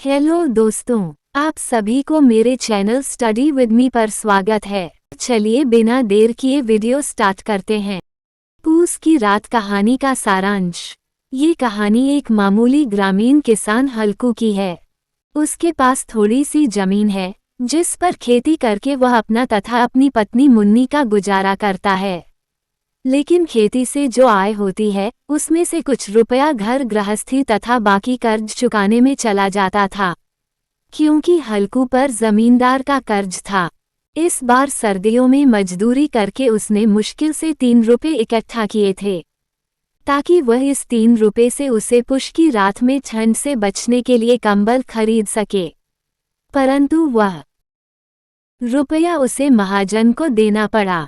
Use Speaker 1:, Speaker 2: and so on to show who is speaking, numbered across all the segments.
Speaker 1: Hello दोस्तों, आप सभी को मेरे चैनल स्टडी विद मी पर स्वागत है। चलिए बिना देर किए वीडियो स्टार्ट करते हैं। पूस की रात कहानी का सारांश। ये कहानी एक मामूली ग्रामीण किसान हल्कू की है। उसके पास थोड़ी सी जमीन है जिस पर खेती करके वह अपना तथा अपनी पत्नी मुन्नी का गुजारा करता है। लेकिन खेती से जो आय होती है उसमें से कुछ रुपया घर गृहस्थी तथा बाकी कर्ज चुकाने में चला जाता था, क्योंकि हल्कू पर जमींदार का कर्ज था। इस बार सर्दियों में मजदूरी करके उसने मुश्किल से 3 रुपये इकट्ठा किए थे, ताकि वह इस 3 रुपये से उसे पुष की रात में ठंड से बचने के लिए कंबल खरीद सके। परंतु वह रुपया उसे महाजन को देना पड़ा।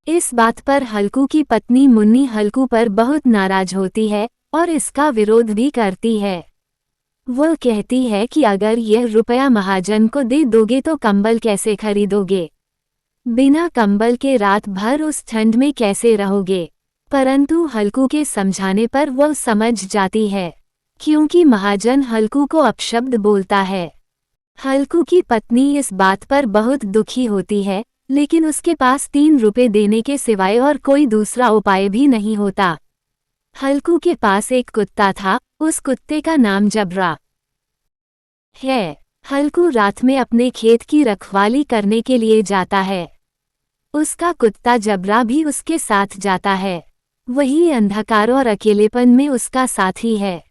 Speaker 1: इस बात पर हल्कू की पत्नी मुन्नी हल्कू पर बहुत नाराज होती है और इसका विरोध भी करती है। वह कहती है कि अगर यह रुपया महाजन को दे दोगे तो कंबल कैसे खरीदोगे? बिना कंबल के रात भर उस ठंड में कैसे रहोगे? परंतु हल्कू के समझाने पर वह समझ जाती है, क्योंकि महाजन हल्कू को अपशब्द बोलता है। हल्कू की पत्नी इस बात पर बहुत दुखी होती है, लेकिन उसके पास 3 रुपये देने के सिवाय और कोई दूसरा उपाय भी नहीं होता। हल्कू के पास एक कुत्ता था, उस कुत्ते का नाम जबरा है। हल्कू रात में अपने खेत की रखवाली करने के लिए जाता है। उसका कुत्ता जबरा भी उसके साथ जाता है। वही अंधकार और अकेलेपन में उसका साथी है।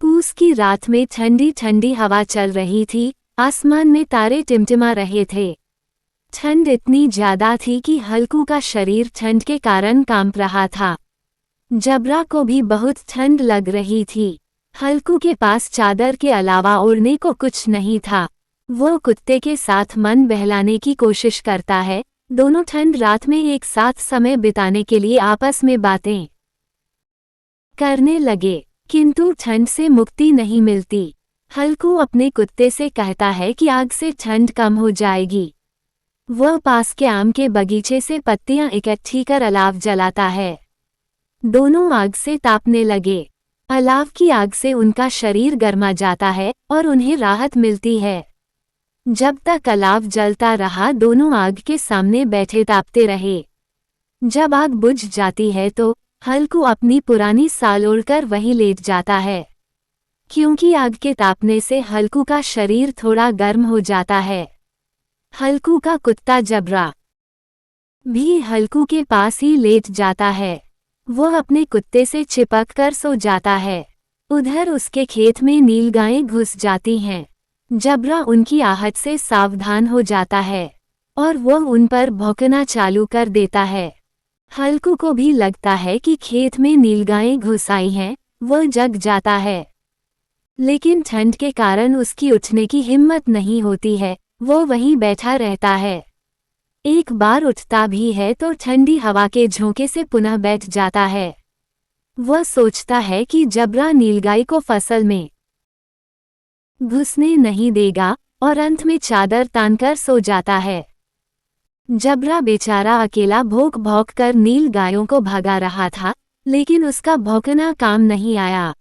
Speaker 1: पूस की रात में ठंडी ठंडी हवा चल रही थी, आसमान में तारे टिमटिमा रहे थे। ठंड इतनी ज्यादा थी कि हल्कू का शरीर ठंड के कारण कांप रहा था। जबरा को भी बहुत ठंड लग रही थी। हल्कू के पास चादर के अलावा ओढ़ने को कुछ नहीं था। वो कुत्ते के साथ मन बहलाने की कोशिश करता है। दोनों ठंड रात में एक साथ समय बिताने के लिए आपस में बातें करने लगे, किंतु ठंड से मुक्ति नहीं मिलती। हल्कू अपने कुत्ते से कहता है कि आग से ठंड कम हो जाएगी। वह पास के आम के बगीचे से पत्तियां इकट्ठी कर अलाव जलाता है। दोनों आग से तापने लगे। अलाव की आग से उनका शरीर गर्मा जाता है और उन्हें राहत मिलती है। जब तक अलाव जलता रहा दोनों आग के सामने बैठे तापते रहे। जब आग बुझ जाती है तो हल्कू अपनी पुरानी साल ओढ़कर वहीं लेट जाता है, क्योंकि आग के तापने से हल्कू का शरीर थोड़ा गर्म हो जाता है। हल्कू का कुत्ता जबरा भी हल्कू के पास ही लेट जाता है। वह अपने कुत्ते से चिपक कर सो जाता है। उधर उसके खेत में नीलगायें घुस जाती हैं। जबरा उनकी आहट से सावधान हो जाता है और वह उन पर भौंकना चालू कर देता है। हल्कू को भी लगता है कि खेत में नीलगायें घुस आई हैं। वह जग जाता है, लेकिन ठंड के कारण उसकी उठने की हिम्मत नहीं होती है। वो वहीं बैठा रहता है। एक बार उठता भी है तो ठंडी हवा के झोंके से पुनः बैठ जाता है। वह सोचता है कि जबरा नीलगाय को फसल में घुसने नहीं देगा और अंत में चादर तानकर सो जाता है। जबरा बेचारा अकेला भौंक भौंक कर नीलगायों को भगा रहा था, लेकिन उसका भौंकना काम नहीं आया।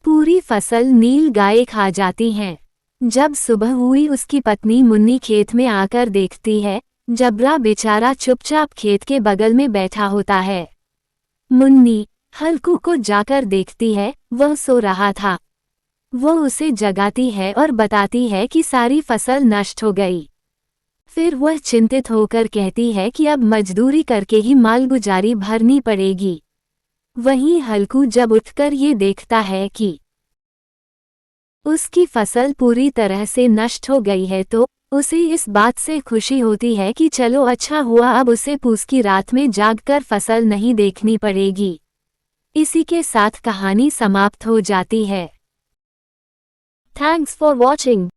Speaker 1: पूरी फसल नीलगाय खा जाती हैं। जब सुबह हुई उसकी पत्नी मुन्नी खेत में आकर देखती है, जबरा बेचारा चुपचाप खेत के बगल में बैठा होता है। मुन्नी हल्कू को जाकर देखती है, वह सो रहा था। वह उसे जगाती है और बताती है कि सारी फसल नष्ट हो गई। फिर वह चिंतित होकर कहती है कि अब मजदूरी करके ही मालगुजारी भरनी पड़ेगी। वहीं हल्कू जब उठकर ये देखता है कि उसकी फसल पूरी तरह से नष्ट हो गई है तो उसे इस बात से खुशी होती है कि चलो अच्छा हुआ, अब उसे पूस की रात में जागकर फसल नहीं देखनी पड़ेगी। इसी के साथ कहानी समाप्त हो जाती है। Thanks for watching.